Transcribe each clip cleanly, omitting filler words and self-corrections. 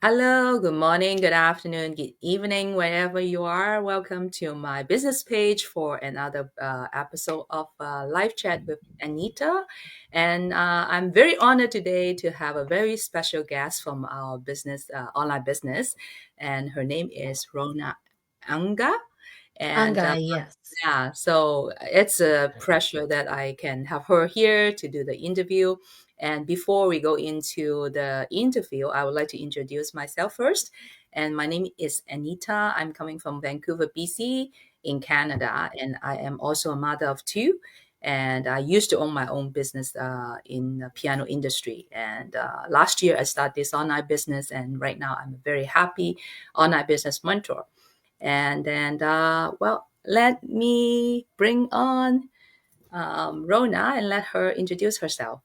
Hello, good morning, good afternoon, good evening, wherever you are. Welcome to my business page for another episode of Live Chat with Anita. And I'm very honored today to have a very special guest from our business, online business. And her name is Rhona Anga. And Angay, yes. yeah, so it's a pleasure that I can have her here to do the interview. And before we go into the interview, I would like to introduce myself first. And my name is Anita. I'm coming from Vancouver, BC, in Canada, and I am also a mother of two. And I used to own my own business in the piano industry. And last year, I started this online business, and right now, I'm a very happy online business mentor. And then, let me bring on Rona and let her introduce herself.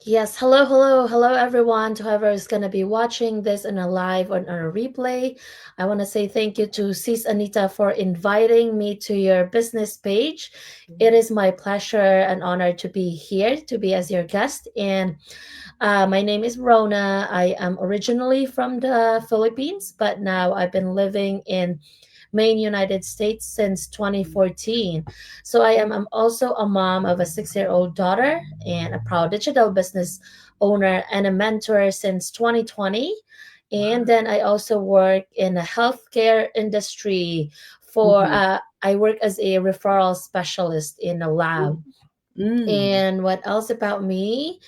Yes, hello, hello, hello, everyone. To whoever is going to be watching this in a live or on a replay, I want to say thank you to Sis Anita for inviting me to your business page. It is my pleasure and honor to be here, to be as your guest. And my name is Rona. I am originally from the Philippines, but now I've been living in Maine, United States since 2014. So I'm also a mom of a 6 year old daughter and a proud digital business owner and a mentor since 2020. And Wow. then I also work in the healthcare industry for, Mm-hmm. I work as a referral specialist in a lab. Mm. And what else about me?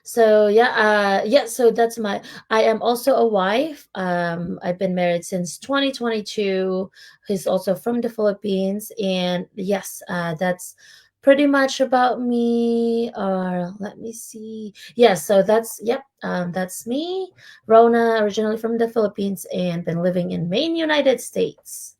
So that's my I am also a wife. I've been married since 2022. He's also from the Philippines. And yes, that's pretty much about me. Or let me see. Yes, so that's me, Rona, originally from the Philippines and been living in Maine, United States.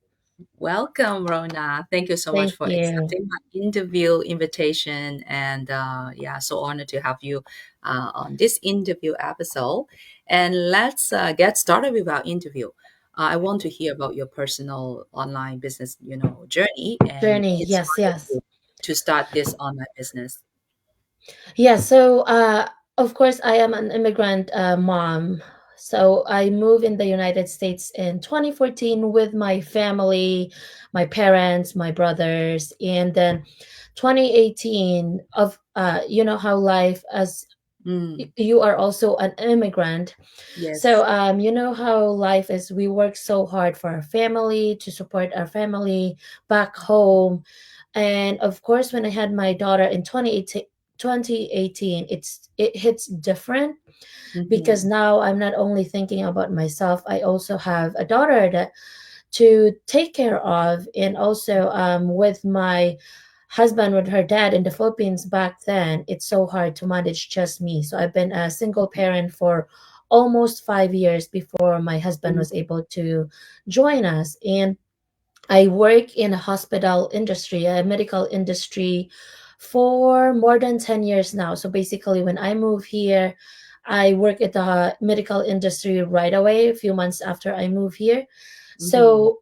Welcome, Rona. Thank you so much Thank for you. accepting my interview invitation. And yeah, so honored to have you on this interview episode. And let's get started with our interview. I want to hear about your personal online business, journey and what Journey. Yes, inspired yes. you to start this online business. Yeah, so of course, I am an immigrant mom. So I moved in the United States in 2014 with my family, my parents, my brothers, and then 2018 of you know how life as Mm, you are also an immigrant. So yes. you know how life is. We work so hard for our family to support our family back home, and of course, when I had my daughter in 2018, it hits different because Mm-hmm. now I'm not only thinking about myself, I also have a daughter that to take care of. And also with my husband, with her dad in the Philippines back then, it's so hard to manage just me. So I've been a single parent for almost 5 years before my husband was able to join us. And I work in a hospital industry, a medical industry for more than 10 years now. So basically, when I moved here, I work at the medical industry right away, a few months after I moved here. Mm-hmm. So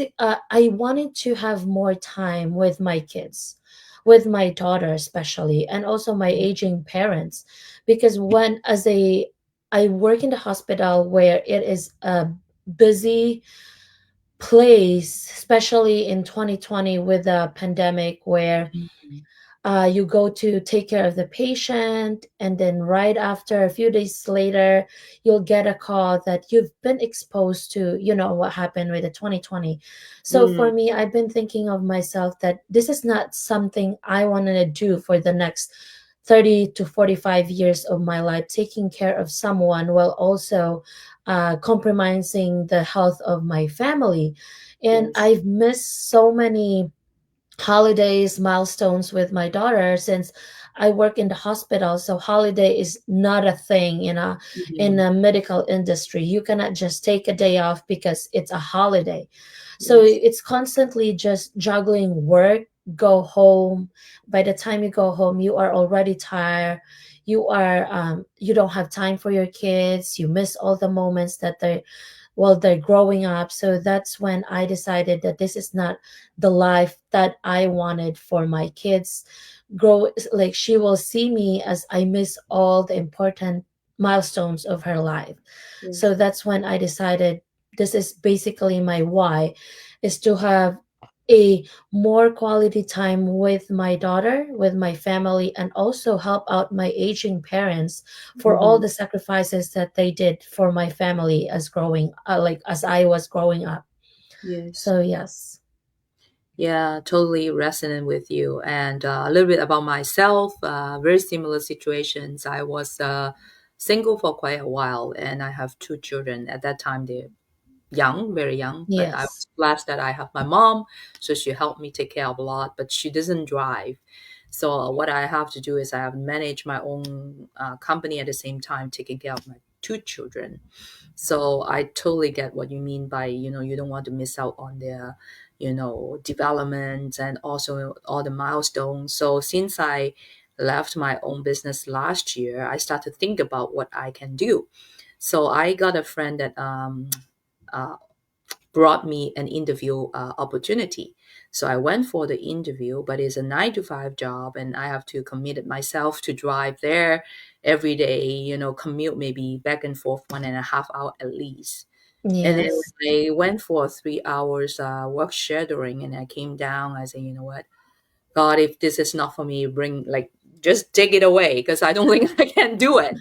I wanted to have more time with my kids, with my daughter especially, and also my aging parents, because I work in the hospital where it is a busy place, especially in 2020 with the pandemic, where Mm-hmm. you go to take care of the patient, and then right after, a few days later, you'll get a call that you've been exposed to, what happened with the 2020. So for Mm, me, I've been thinking of myself that this is not something I want to do for the next 30 to 45 years of my life, taking care of someone while also compromising the health of my family. And yes. I've missed so many holidays, milestones with my daughter since I work in the hospital. So holiday is not a thing in Mm-hmm. a medical industry. You cannot just take a day off because it's a holiday. So Yes. it's constantly just juggling work, go home. By the time you go home, you are already tired. You don't have time for your kids. You miss all the moments that they're growing up. So that's when I decided that this is not the life that I wanted for my kids. Grow, like, she will see me as I miss all the important milestones of her life. So Yes. that's when I decided this is basically my why, is to have a more quality time with my daughter, with my family, and also help out my aging parents for all Mm-hmm. the sacrifices that they did for my family as growing like as I was growing up. Yes. So yes. Yeah, totally resonant with you. And a little bit about myself, very similar situations. I was single for quite a while, and I have two children. At that time, they're young, very young, but I Yes. was blessed that I have my mom, so she helped me take care of a lot, but she doesn't drive. So what I have to do is I have managed my own company at the same time, taking care of my two children. So I totally get what you mean by, you don't want to miss out on their, development and also all the milestones. So since I left my own business last year, I start to think about what I can do. So I got a friend that uh, brought me an interview opportunity. So I went for the interview, but it's a 9 to 5 job, and I have to commit it myself to drive there every day, commute maybe back and forth 1.5 hour at least. And then Yes. when I went for 3 hours work shadowing and I came down, I said, you know what? God, if this is not for me, just take it away because I don't think I can do it.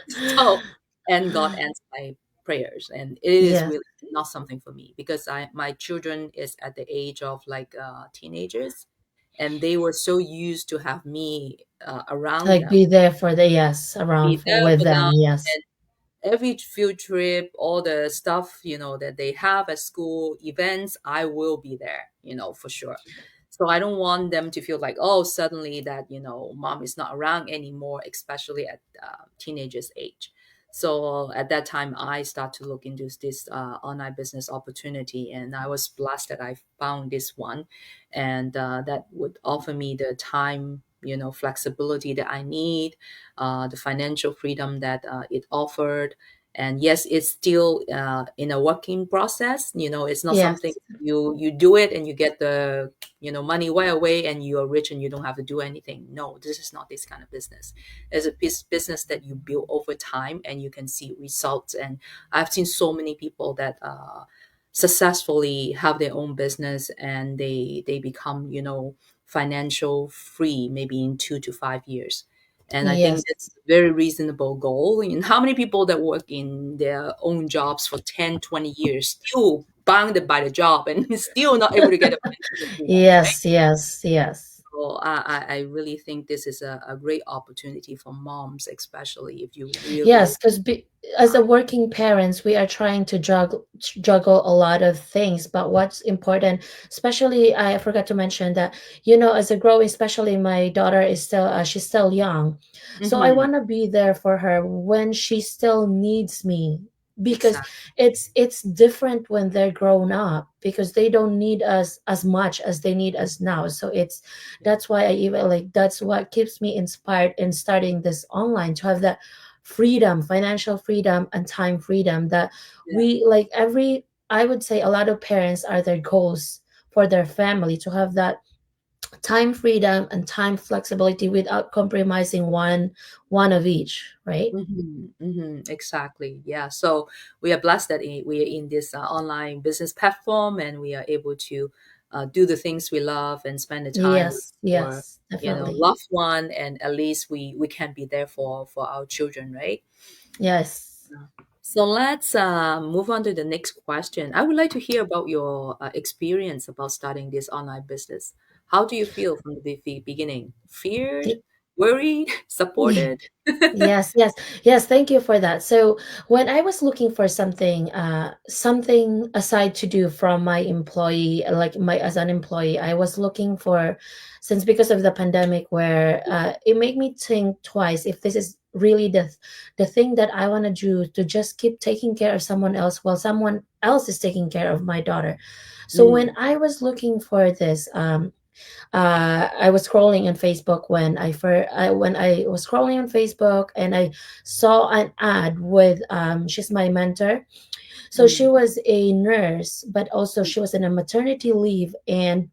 So, and God answered my prayers, and it is Yes. really not something for me because my children is at the age of like teenagers, and they were so used to have me around Like them, be there for the yes around be for, there with for them, them. Yes. every field trip, all the stuff, that they have at school, events, I will be there, for sure. So I don't want them to feel like, oh, suddenly that, mom is not around anymore, especially at teenagers age. So at that time, I start to look into this online business opportunity, and I was blessed that I found this one, and that would offer me the time, flexibility that I need, the financial freedom that it offered. And yes, it's still in a working process. It's not something Yes. you do it and you get the money right away and you're rich and you don't have to do anything. No, this is not this kind of business. It's a business that you build over time and you can see results. And I've seen so many people that successfully have their own business and they become financial free maybe in 2 to 5 years. And I think Yes. that's a very reasonable goal. And how many people that work in their own jobs for 10, 20 years still bounded by the job and still not able to get a financial freedom, right? Yes. Yes. Yes. So I really think this is a great opportunity for moms, especially if you really Yes, because as a working parents, we are trying to juggle a lot of things. But what's important, especially I forgot to mention that, as a growing, especially my daughter is still she's still young, so I mm-hmm, want to be there for her when she still needs me, because exactly. it's different when they're grown up, because they don't need us as much as they need us now. So that's why I even like that's what keeps me inspired in starting this online, to have that freedom, financial freedom, and time freedom that Yeah. we like every I would say a lot of parents are their goals for their family, to have that time freedom and time flexibility without compromising one of each, right? Exactly. Yeah. So we are blessed that we are in this online business platform and we are able to do the things we love and spend the time with Yes, our, yes, definitely. loved one. And at least we can be there for our children, right? Yes. Yeah. So let's move on to the next question. I would like to hear about your experience about starting this online business. How do you feel from the beginning? Feared, worried, supported? Yes, yes, yes. Thank you for that. So when I was looking for something aside to do from my employee, like my as an employee, I was looking for, since because of the pandemic, where it made me think twice if this is really the thing that I want to do, to just keep taking care of someone else while someone else is taking care of my daughter. So when Mm, I was looking for this, I was scrolling on Facebook when I was scrolling on Facebook, and I saw an ad with she's my mentor. So she mm, was a nurse, but also she was in a maternity leave, and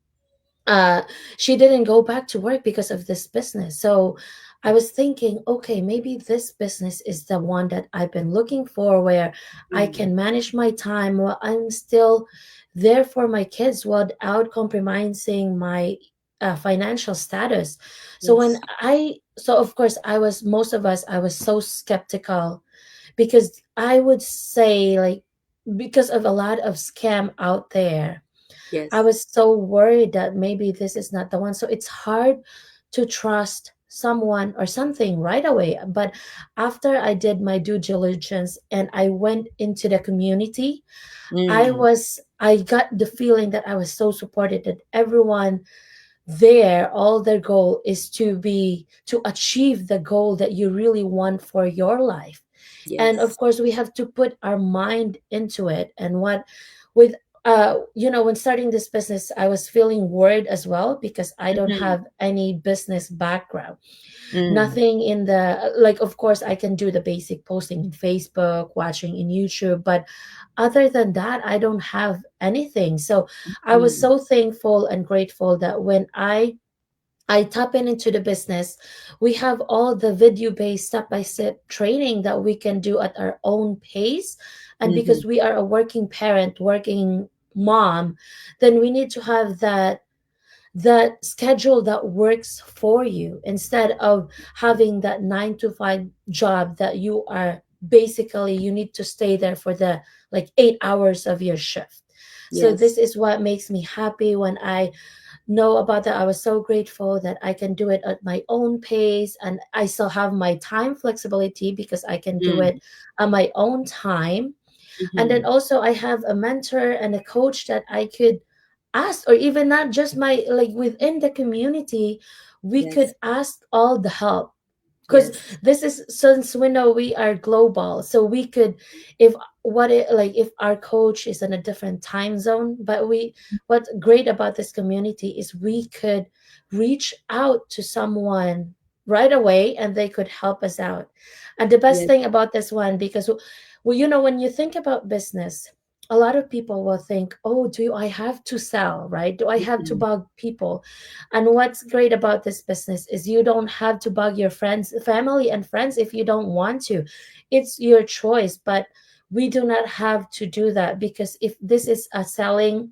uh she didn't go back to work because of this business. So I was thinking, okay, maybe this business is the one that I've been looking for, where I Mm. can manage my time while I'm still there for my kids without compromising my financial status. So Yes. so of course, most of us, I was so skeptical, because I would say, like, because of a lot of scam out there, I Yes. was so worried that maybe this is not the one. So it's hard to trust someone or something right away. But after I did my due diligence and I went into the community, Mm. I got the feeling that I was so supported, that everyone there, all their goal is to achieve the goal that you really want for your life. And of Yes. course, we have to put our mind into it. And what with when starting this business, I was feeling worried as well, because I don't Mm-hmm. have any business background. Mm. Nothing in the, like, of course I can do the basic posting in Facebook, watching in YouTube, but other than that, I don't have anything. So I was Mm. so thankful and grateful that when I tap into the business, we have all the video based step by step training that we can do at our own pace. And Mm-hmm. because we are a working parent, working mom, then we need to have that schedule that works for you, instead of having that 9 to 5 job that you are basically, you need to stay there for the, like, 8 hours of your shift. So this Yes. is what makes me happy when I know about that. I was so grateful that I can do it at my own pace, and I still have my time flexibility because I can do Mm. it at my own time. And then Mm-hmm. also I have a mentor and a coach that I could ask, or even not just my, like, within the community, we could Yes. ask all the help. Because Yes. this is, since we know we are global, so we could, if like, if our coach is in a different time zone, but what's great about this community is we could reach out to someone right away and they could help us out. And the best Yes. thing about this one, because, well, when you think about business, a lot of people will think, oh, do I have to sell, right? Do I have to Mm-hmm. bug people? And what's great about this business is you don't have to bug your friends, family, and friends if you don't want to. It's your choice, but we do not have to do that, because if this is a selling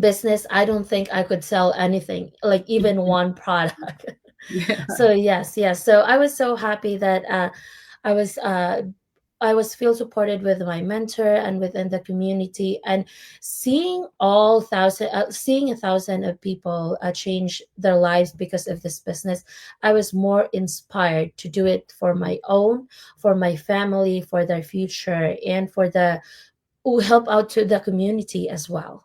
business, I don't think I could sell anything, like even Mm-hmm. one product. Yeah. So yes. So I was so happy that I was uh, I was feel supported with my mentor and within the community, and seeing 1,000 of people change their lives because of this business. I was more inspired to do it for my own, for my family, for their future, and for the who help out to the community as well.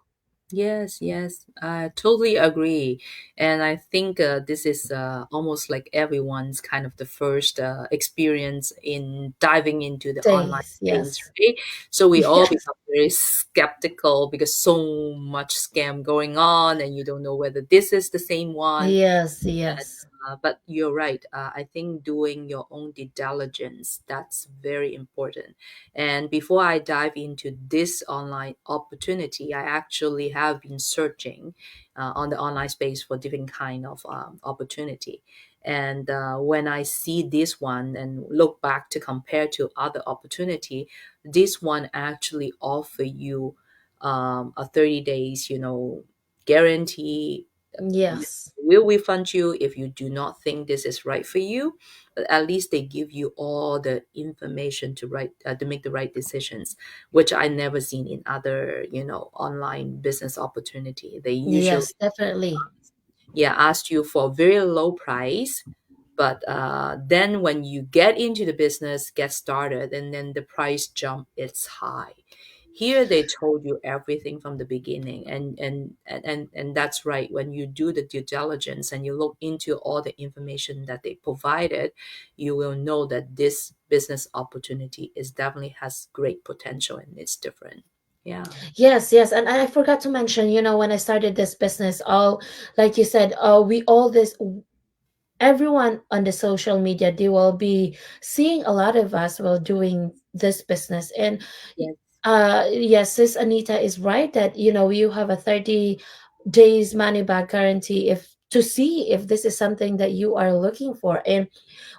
Yes, yes, I totally agree. And I think this is almost like everyone's kind of the first experience in diving into the online Days, space, yes, right? So we all yes, become very skeptical because so much scam going on, and you don't know whether this is the same one. yes, yes, But you're right. I think doing your own due diligence, that's very important. And before I dive into this online opportunity, I actually have been searching on the online space for different kind of opportunity. And when I see this one and look back to compare to other opportunity, this one actually offer you a 30 days, guarantee. yes. Will refund you if you do not think this is right for you. But at least they give you all the information to make the right decisions, which I never seen in other online business opportunity. They usually, Yes, definitely. yeah, ask you for a very low price, but then when you get into the business, get started, and then the price jump, it's high. Here they told you everything from the beginning, and that's right. When you do the due diligence and you look into all the information that they provided, you will know that this business opportunity is definitely has great potential and it's different. Yeah. Yes. And I forgot to mention, when I started this business, all, like you said, we all this everyone on the social media, they will be seeing a lot of us while doing this business. And Yes. yes, sis Anita is right that, you have a 30 days money back guarantee if to see if this is something that you are looking for. And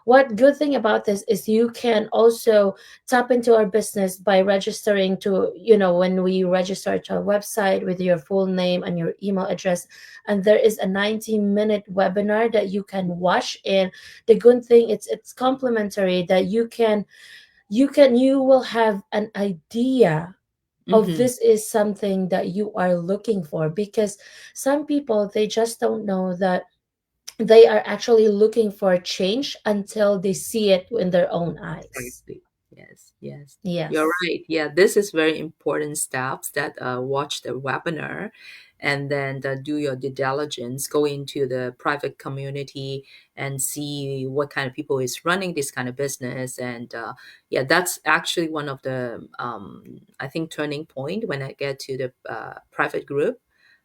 what good thing about this is you can also tap into our business by registering to, when we register to our website with your full name and your email address, and there is a 90-minute webinar that you can watch. And the good thing, it's complimentary, that you will have an idea of Mm-hmm. this is something that you are looking for, because some people, they just don't know that they are actually looking for change until they see it in their own eyes. Exactly. Yes, yes. You're Yes. right. Yeah, this is very important steps that watch the webinar and then do your due diligence, go into the private community and see what kind of people is running this kind of business. And yeah, that's actually one of the, I think, turning point when I get to the private group.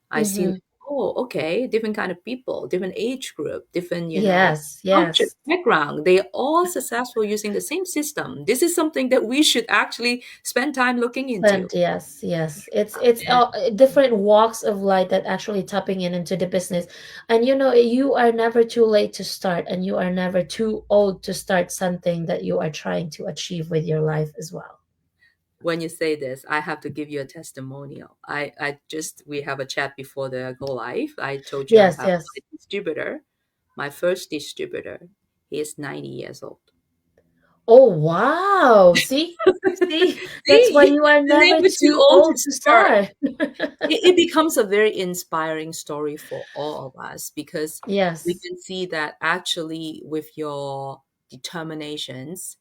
I see, Mm-hmm. oh, okay, different kind of people, different age group, different, Yes, culture, yes. background. They are all successful using the same system. This is something that we should actually spend time looking into. And yes, yes, it's different walks of life that actually tapping into the business. And you are never too late to start, and you are never too old to start something that you are trying to achieve with your life as well. When you say this, I have to give you a testimonial. We have a chat before the go live. I told you I Yes, have yes. my distributor, my first distributor. He is 90 years old. Oh, wow. See, that's why See, you are you're never never too too old to old to start. start. It becomes a very inspiring story for all of us because we Yes, can see that actually with your determinations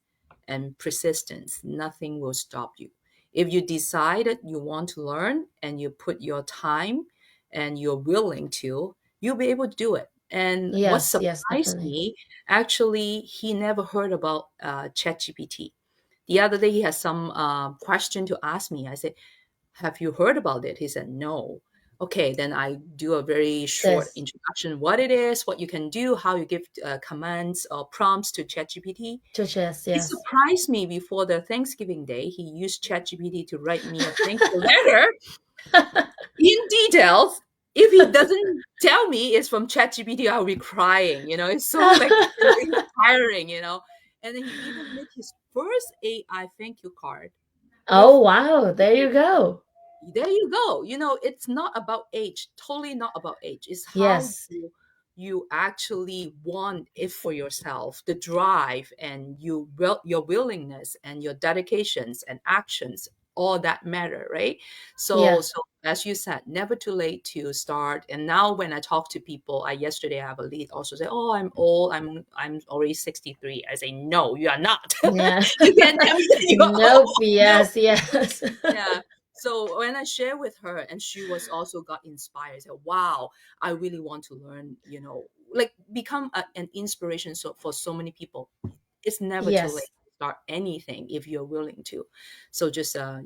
and persistence, nothing will stop you. If you decided you want to learn and you put your time and you're willing to, you'll be able to do it. And what yes, yes, surprised definitely. me, actually, he never heard about ChatGPT. The other day, he had some question to ask me. I said, have you heard about it? He said, no. Okay, then I do a very short This introduction, what it is, what you can do, how you give commands or prompts to ChatGPT. to chess, He yes. surprised me before the Thanksgiving day. He used ChatGPT to write me a thank you letter in details. If he doesn't tell me it's from ChatGPT, I'll be crying. It's so like inspiring. And then he even made his first AI thank you card Oh, with wow. There you go. there you go. It's not about age, totally not about age. It's how Yes, you actually want it for yourself, the drive and your willingness and your dedications and actions, all that matter, right? So yes, as you said, never too late to start. And now when I talk to people, I yesterday I have a lead also say, oh, I'm old, I'm already 63. I say, no, you are not. yeah. You can't tell me that you are Nope, old. No. yes, yes. Yeah. So when I share with her, and she was also got inspired, said, "Wow, I really want to learn. Like become an inspiration for so many people. It's never too late Yes. to start anything if you're willing to." So just a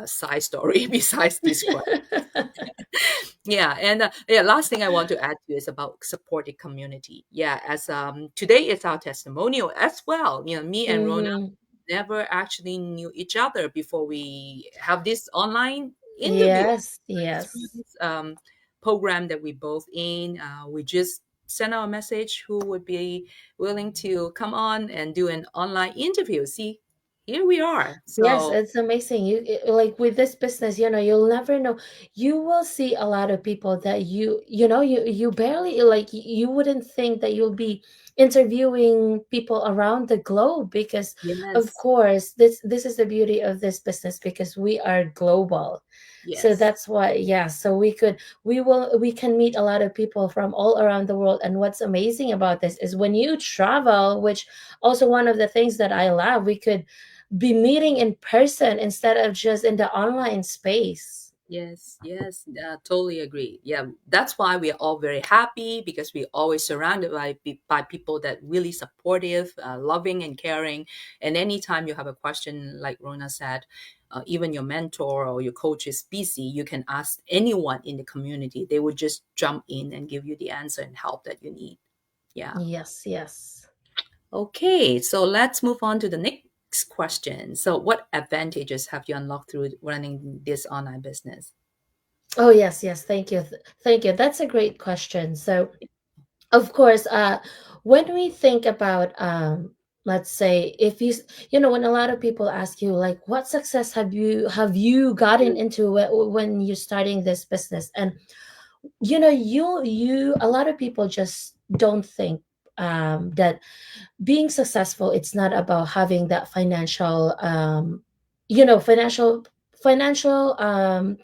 side story besides this question. Yeah, and yeah, last thing I want to add to is about supportive community. Yeah, as today is our testimonial as well. Me and Rona Mm-hmm. never actually knew each other before we have this online interview. Yes, It's through yes. this program that we both in. We just send out a message who would be willing to come on and do an online interview. See, here we are. Yes, So it's amazing. Like with this business, you'll never know. You will see a lot of people that you barely like. You wouldn't think that you'll be interviewing people around the globe, because, of yes, course, this is the beauty of this business, because we are global. So yes, that's why, yeah. So we can meet a lot of people from all around the world. And what's amazing about this is when you travel, which also one of the things that I love, we could be meeting in person instead of just in the online space. yes, yes, totally agree. Yeah, that's why we are all very happy because we're always surrounded by people that really supportive, loving, and caring. And anytime you have a question, like Rona said, even your mentor or your coach is busy, you can ask anyone in the community. They would just jump in and give you the answer and help that you need. Yeah. Yes, yes. Okay, so let's move on to the next question. So, what advantages have you unlocked through running this online business? Oh yes, yes. Thank you, thank you. That's a great question. So, of course, when we think about, let's say, if you, when a lot of people ask you, like, what success have you gotten into when you're starting this business, and a lot of people just don't think that being successful, it's not about having that financial,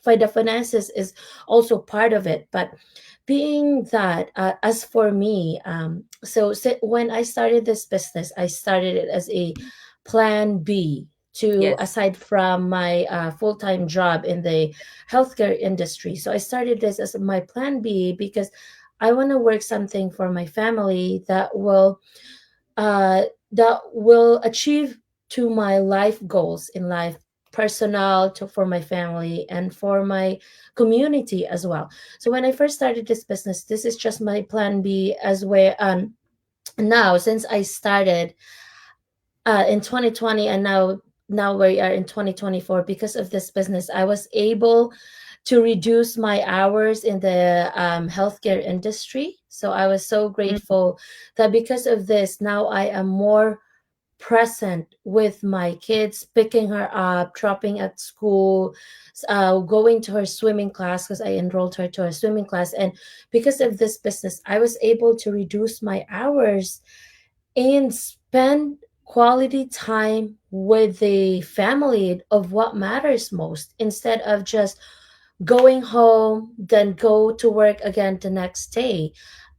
the finances is also part of it, but being that, as for me, when I started this business, I started it as a plan B, to Yes. aside from my full-time job in the healthcare industry. So I started this as my plan B because I want to work something for my family uh, that will achieve to my life goals in life, personal, to for my family and for my community as well. So when I first started this business, this is just my plan B, as where now, since I started in 2020, and now we are in 2024, because of this business I was able to reduce my hours in the healthcare industry. So I was so Mm, grateful that because of this, now I am more present with my kids, picking her up, dropping at school, going to her swimming class, because I enrolled her to a swimming class. And because of this business, I was able to reduce my hours and spend quality time with the family of what matters most, instead of just going home, then go to work again the next day.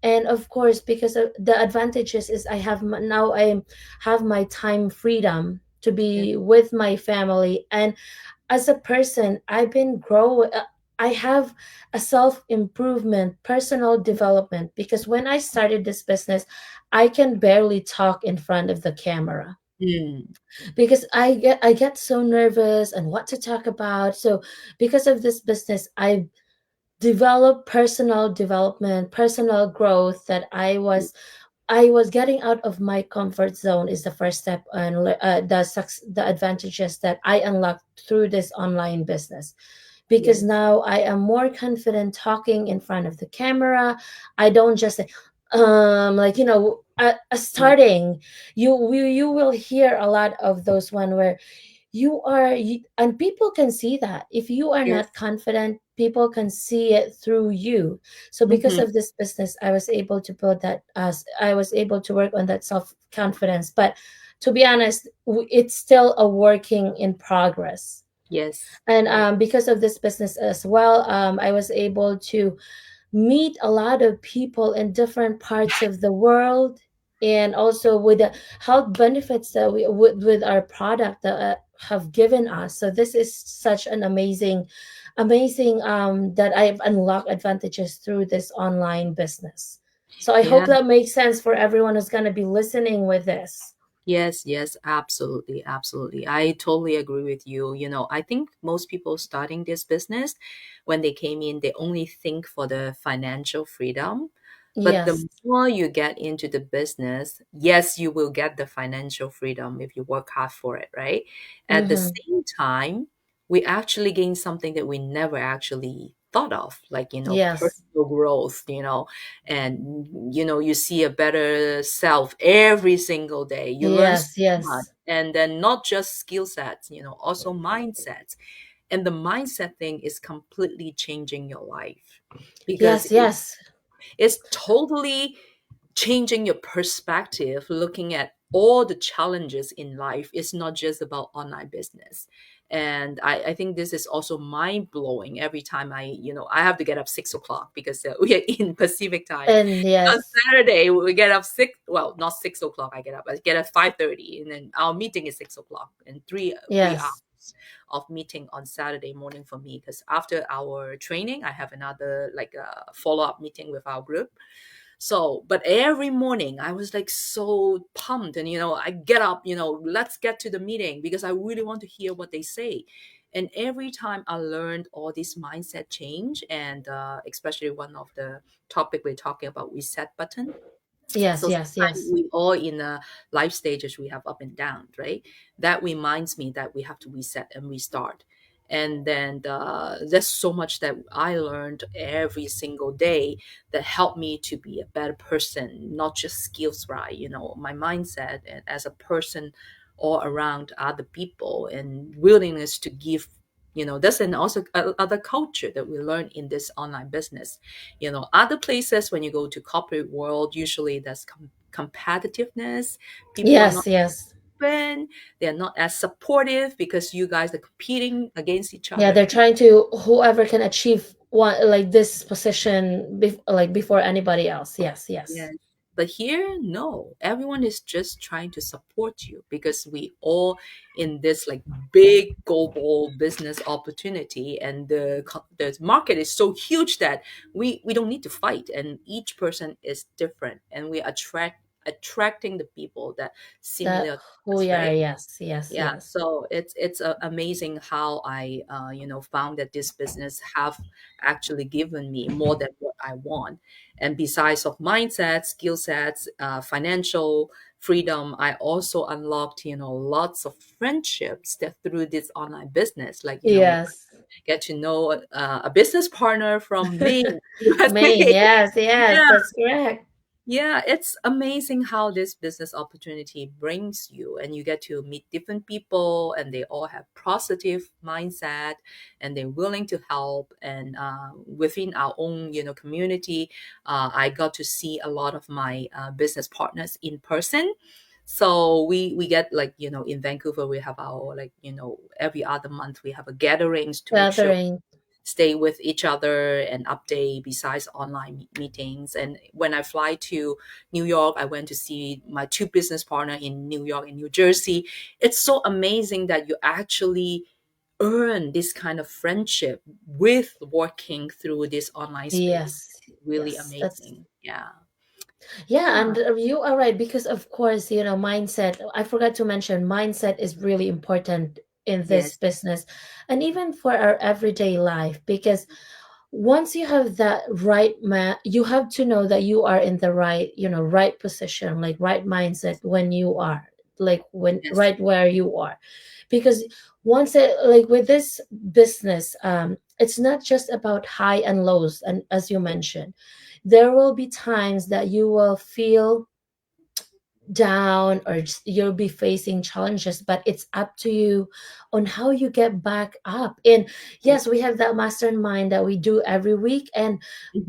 And of course, because of the advantages is now I have my time freedom to yeah. be with my family. And as a person, I've been growing. I have a self improvement, personal development, because when I started this business, I can barely talk in front of the camera Mm, because I get so nervous and what to talk about. So because of this business, I developed personal development, personal growth, that I was getting out of my comfort zone is the first step, and the advantages that I unlocked through this online business, because yes. now I am more confident talking in front of the camera. I don't just say, like, Mm, starting, you will hear a lot of those one where and people can see that if you are not yes. confident, people can see it through you. So because Hmm. of this business, I was able to build that, I was able to work on that self confidence. But to be honest, it's still a working in progress. Yes. And Yes. because of this business as well, I was able to meet a lot of people in different parts of the world, and also with the health benefits that we with our product that have given us. So this is such an amazing that I've unlocked advantages through this online business. So I hope Yeah. that makes sense for everyone who's going to be listening with this. Yes, yes, absolutely, absolutely. I totally agree with you. I think most people starting this business, when they came in, they only think for the financial freedom. But the Yes. more you get into the business, yes, you will get the financial freedom if you work hard for it, right? At the Mm-hmm. same time, we actually gain something that we never actually thought of, like, Yes. personal growth, and you see a better self every single day. You learn so Yes. much, Yes. and then not just skill sets, also mindsets. And the mindset thing is completely changing your life, because Yes. Yes. it's totally changing your perspective, looking at all the challenges in life. It's not just about online business. And I think this is also mind blowing every time I have to get up 6 o'clock because we are in Pacific time. And On yes. Saturday, we get up well, not 6 o'clock I get up, I get at 5:30, and then our meeting is 6 o'clock, and three Yes. hours of meeting on Saturday morning for me, because after our training, I have another like a follow-up meeting with our group. So, but every morning I was like so pumped, and I get up, let's get to the meeting because I really want to hear what they say. And every time I learned all this mindset change, and especially one of the topic we're talking about, reset button. Yes. So Yes. sometimes Yes. we all in life stages, we have up and down, right? That reminds me that we have to reset and restart. And then there's so much that I learned every single day that helped me to be a better person, not just skills, right? My mindset and as a person all around other people, and willingness to give. That's and also other culture that we learn in this online business. Other places, when you go to corporate world, usually that's competitiveness. People are not Yes, yes. open, they're not as supportive because you guys are competing against each Yeah, other. they're trying to whoever can achieve one like this position like before anybody else. Yes, yes. Yes. But here, no. Everyone is just trying to support you because we all in this like big global business opportunity, and the market is so huge that we don't need to fight, and each person is different, and we attracting the people that That similar to who us, we are. right? Yes, yes, Yeah, yes. so it's amazing how I found that this business have actually given me more than what I want. And besides of mindset, skill sets, financial freedom, I also unlocked lots of friendships that through this online business. Like we Yes. get to know a business partner from Maine USA. Maine. Yes, yes, Yeah, that's correct. yeah, it's amazing how this business opportunity brings you, and you get to meet different people, and they all have positive mindset, and they're willing to help. And within our own, community, I got to see a lot of my business partners in person. So we get like in Vancouver we have our like every other month we have a gatherings to make sure Gathering. stay with each other and update besides online meetings. And when I fly to New York, I went to see my two business partner in New York and New Jersey. It's so amazing that you actually earn this kind of friendship with working through this online space. Yes, Really yes. That's amazing. Yeah. yeah, Yeah. and you are right because of course, mindset. I forgot to mention mindset is really important in this Yes. business and even for our everyday life because once you have that right you have to know that you are in the right right position like right mindset when you are like when Yes. right where you are because once it like with this business it's not just about high and lows, and as you mentioned there will be times that you will feel down or you'll be facing challenges, but it's up to you on how you get back up. And Yes. yes, we have that mastermind that we do every week and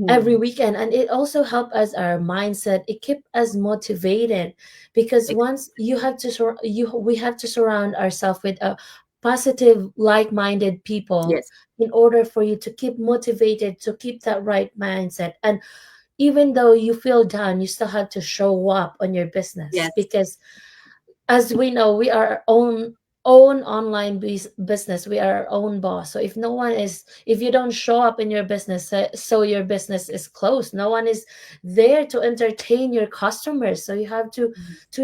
every Mhm. weekend, and it also help us our mindset, it keep us motivated because Ex- once you have to we have to surround ourselves with a positive like-minded people Yes. in order for you to keep motivated to keep that right mindset. And even though you feel down, you still have to show up on your business Yes. because as we know, we are our own online business. We are our own boss. So if no one is, if you don't show up in your business, so your business is closed. No one is there to entertain your customers. So you have to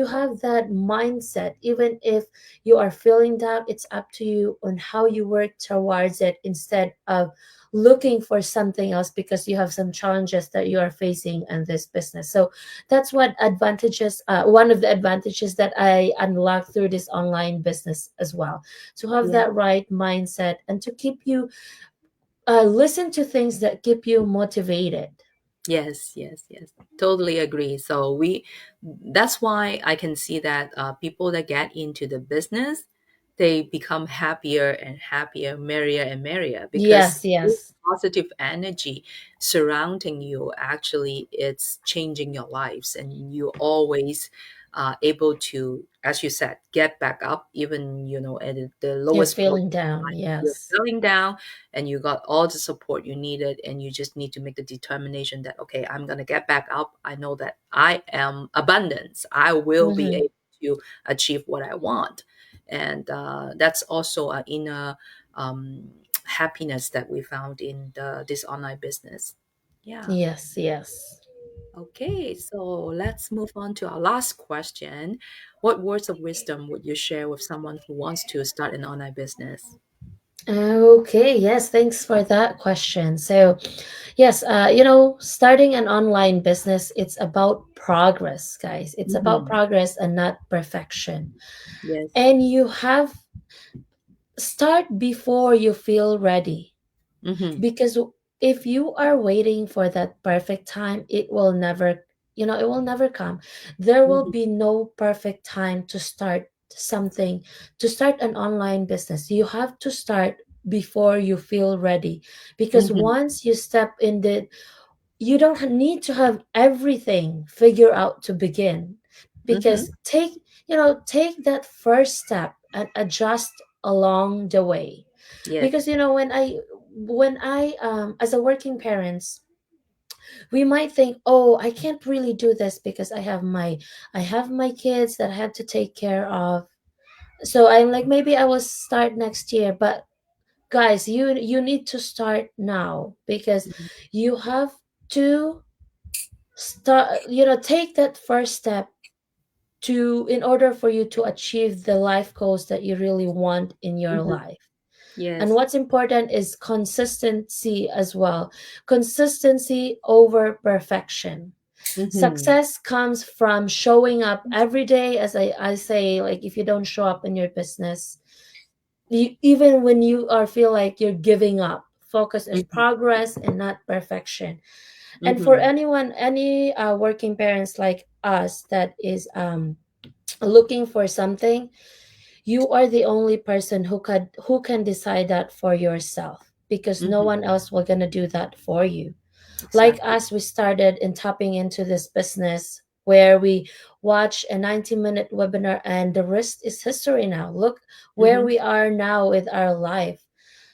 have that mindset. Even if you are feeling down, it's up to you on how you work towards it instead of looking for something else because you have some challenges that you are facing in this business. So that's what advantages one of the advantages that I unlocked through this online business as well, to have Yes. that right mindset and to keep you listen to things that keep you motivated. Yes, yes, yes. Totally agree. So that's why I can see that people that get into the business, they become happier and happier, merrier and merrier because Yes, this yes. positive energy surrounding you actually it's changing your lives, and you always able to, as you said, get back up even at the You're lowest point feeling in down. life. You're Yes. feeling down, and you got all the support you needed, and you just need to make the determination that okay, I'm going to get back up. I know that I am abundance, I will be Mm-hmm. able to achieve what I want. And that's also an inner happiness that we found in this online business. Yeah. Yes, yes. Okay, so let's move on to our last question. What words of wisdom would you share with someone who wants to start an online business? Okay, yes, thanks for that question. So, yes, starting an online business, it's about progress, guys. It's about Hmm. progress and not perfection. Yes. And you have start before you feel ready, Mm-hmm. because if you are waiting for that perfect time, it will never, it will never come. There will Mm-hmm. be no perfect time to start something, to start an online business. You have to start before you feel ready, because Mm-hmm. once you step in the, you don't need to have everything figured out to begin, Mm-hmm. because take that first step and adjust along the way. Yes. Because when I as a working parents, we might think, oh, I can't really do this because I have my kids that I have to take care of. So I'm like, maybe I will start next year. But guys, you need to start now, because you have to start, take that first step to in order for you to achieve the life goals that you really want in your Mm-hmm. life. And Yes. what's important is consistency as well. Consistency over perfection. Mm-hmm. Success comes from showing up every day. As I say, like, if you don't show up in your business, even when you are feel like you're giving up, focus on Mm-hmm. progress and not perfection. And for Mm-hmm. anyone, any working parents like us that is looking for something, you are the only person who can decide that for yourself, because no Mm-hmm. one else will gonna do that for you. Like Exactly. us, we started in tapping into this business where we watch a 90-minute webinar, and the rest is history now. Look where Mm-hmm. we are now with our life.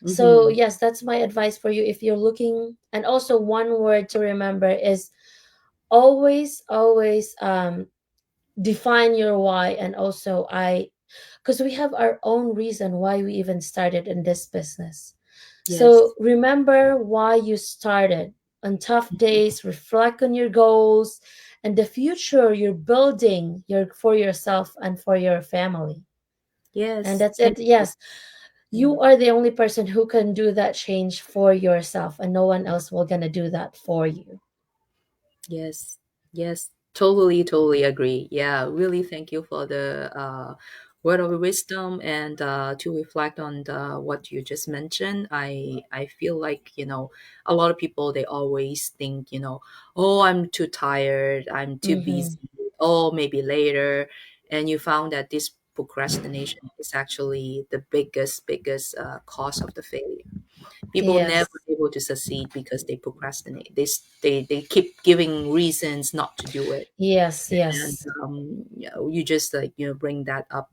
So Mm-hmm. yes, that's my advice for you if you're looking. And also, one word to remember is always define your why. And also, because we have our own reason why we even started in this business. So Yes. remember why you started. On tough days, reflect on your goals and the future you're building for yourself and for your family. And Yes. that's Thank it. you. Yes, Yeah. you are the only person who can do that change for yourself, and no one else will gonna do that for you. Yes, yes, totally, totally agree. Yeah, really thank you for the word of wisdom and to reflect on what you just mentioned. I feel like, a lot of people they always think, oh, I'm too tired, I'm too Mm-hmm. busy, oh, maybe later. And you found that this procrastination is actually the biggest cause of the failure. People never Yes. able to succeed because they procrastinate. They keep giving reasons not to do it. Yes. And Yes. you just like bring that up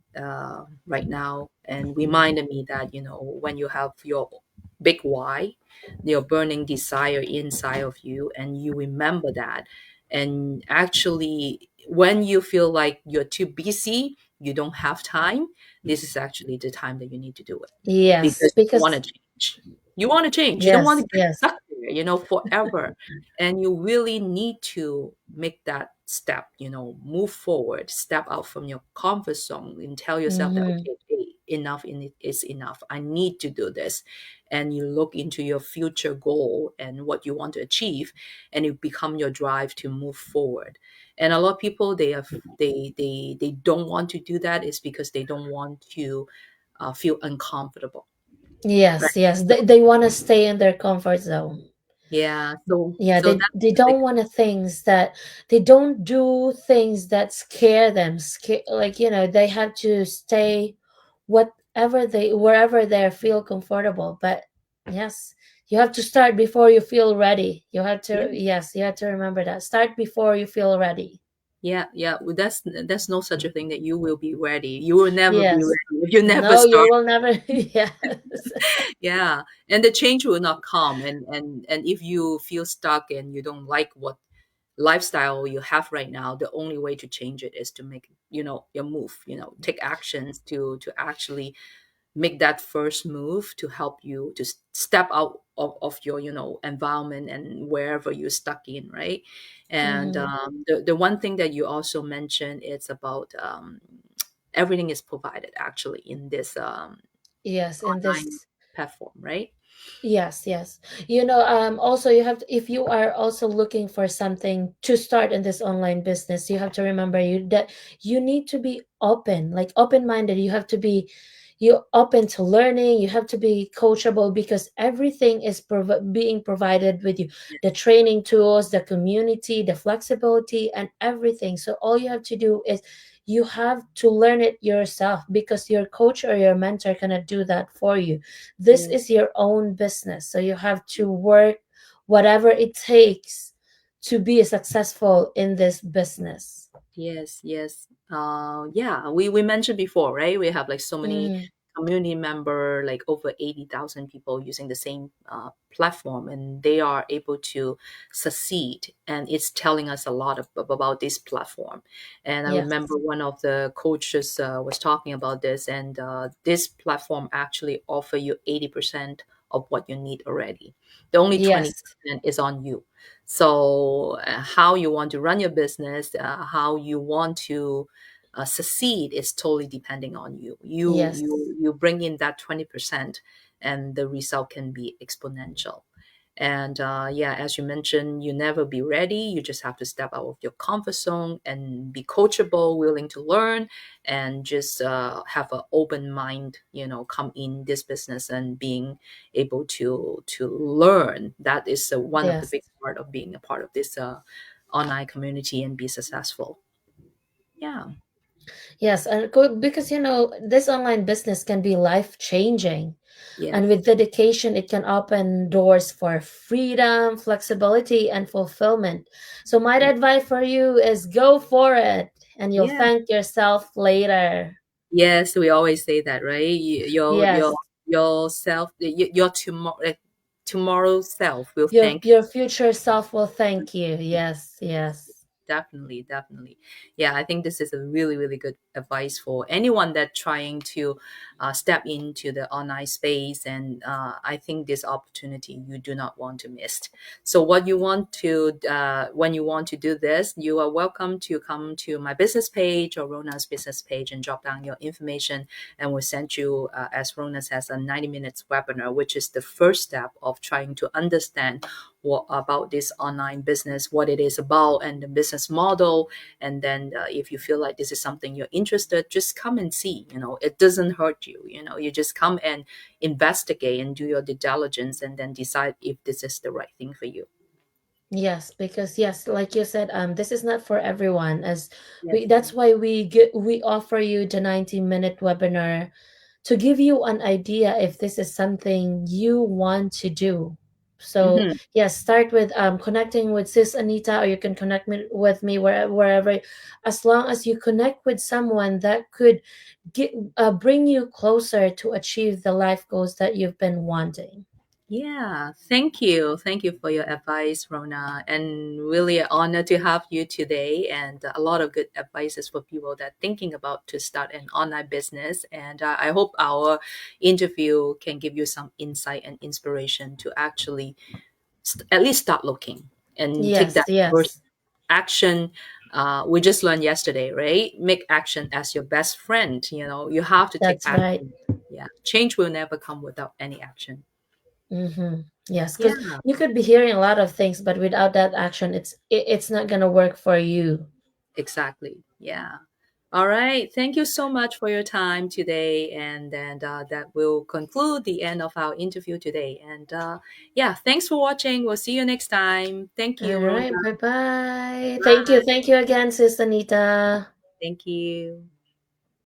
right now and reminded me that when you have your big why, your burning desire inside of you, and you remember that, and actually when you feel like you're too busy, you don't have time, this is actually the time that you need to do it Yes. because you want Because to change. You want to change. You don't want to yes. get Yes. stuck there, forever. And you really need to make that step, move forward, step out from your comfort zone and tell yourself that, Mm-hmm. okay, hey, enough in it is enough. I need to do this. And you look into your future goal and what you want to achieve, and it become your drive to move forward. And a lot of people they don't want to do that is because they don't want to feel uncomfortable, right? Yes. Yes. So They want to stay in their comfort zone. yeah, so Yeah, so they that's the big. don't want to things that they don't do things that scare them. Like, they have to stay whatever they wherever they feel comfortable. But yes, you have to start before you feel ready. You have Yeah, to Yes, you have to remember that. Start before you feel ready. yeah, yeah. Well, that's no such a thing that you will be ready. You will never be Yes. ready if you never No, you start. will never. Yes. Yeah, and the change will not come. And if you feel stuck and you don't like what lifestyle you have right now, the only way to change it is to make your move. Take actions to actually make that first move to help you to step out of your environment and wherever you're stuck in, right? And Hmm. the one thing that you also mentioned, it's about everything is provided actually in this Yes, in online this. platform, right? Yes, yes. Also, you have to, if you are also looking for something to start in this online business, you have to remember you that you need to be open, like open-minded. You have to be, you open to learning, you have to be coachable, because everything is being provided with you, the training tools, the community, the flexibility, and everything. So all you have to do is you have to learn it yourself, because your coach or your mentor cannot do that for you. This Yes. is your own business, so you have to work whatever it takes to be successful in this business. Yes, yes. Yeah, we mentioned before, right? We have like so many Mm, community member, like over 80,000 people using the same platform, and they are able to succeed. And it's telling us a lot about this platform. And I yes, remember one of the coaches was talking about this, and this platform actually offer you 80% of what you need already. The only yes, 20% is on you. So, how you want to run your business, how you want to succeed is totally depending on you. You yes, you bring in that 20%, and the result can be exponential. And yeah, as you mentioned, you never be ready. You just have to step out of your comfort zone and be coachable, willing to learn, and just have an open mind. Come in this business and being able to learn. That is one of the yes. big part of being a part of this online community and be successful. Yeah. Yes, and because this online business can be life changing. And Yes. with dedication, it can open doors for freedom, flexibility, and fulfillment. So, my Yeah. advice for you is go for it, and you'll Yeah. thank yourself later. Yes, we always say that, right? Your Yes, yourself, your tomorrow self will your thank. your future self will thank you. Yes, yes, Definitely, definitely. Yeah, I think this is a really, really good advice for anyone that trying to step into the online space. And I think this opportunity you do not want to miss. So, what you want to, when you want to do this, you are welcome to come to my business page or Rona's business page and drop down your information, and we'll send you, as Rona says, a 90 minutes webinar, which is the first step of trying to understand what about this online business, what it is about, and the business model. And then if you feel like this is something you're interested, just come and see. It doesn't hurt you. You just come and investigate and do your due diligence, and then decide if this is the right thing for you. yes. Because yes, like you said, this is not for everyone. As Yes. we, that's why we offer you the 90-minute webinar to give you an idea if this is something you want to do. So Hmm. yes, start with connecting with Sis Anita, or you can connect with me wherever. As long as you connect with someone that could bring you closer to achieve the life goals that you've been wanting. Yeah, thank you. Thank you for your advice, Rona. And really an honor to have you today, and a lot of good advices for people that thinking about to start an online business. And I hope our interview can give you some insight and inspiration to actually at least start looking and take Yes, that yes, first action. We just learned yesterday, right? Make action as your best friend. You have to take that's right. action. Yeah, change will never come without any action. Mm-hmm. Yes, Yeah. because you could be hearing a lot of things, but without that action, it's not gonna work for you. Exactly. Yeah. All right. Thank you so much for your time today. And then that will conclude the end of our interview today. And yeah, thanks for watching. We'll see you next time. Thank you, All Rona. right, bye bye. Bye. Thank you again, Sis Anita. Thank you.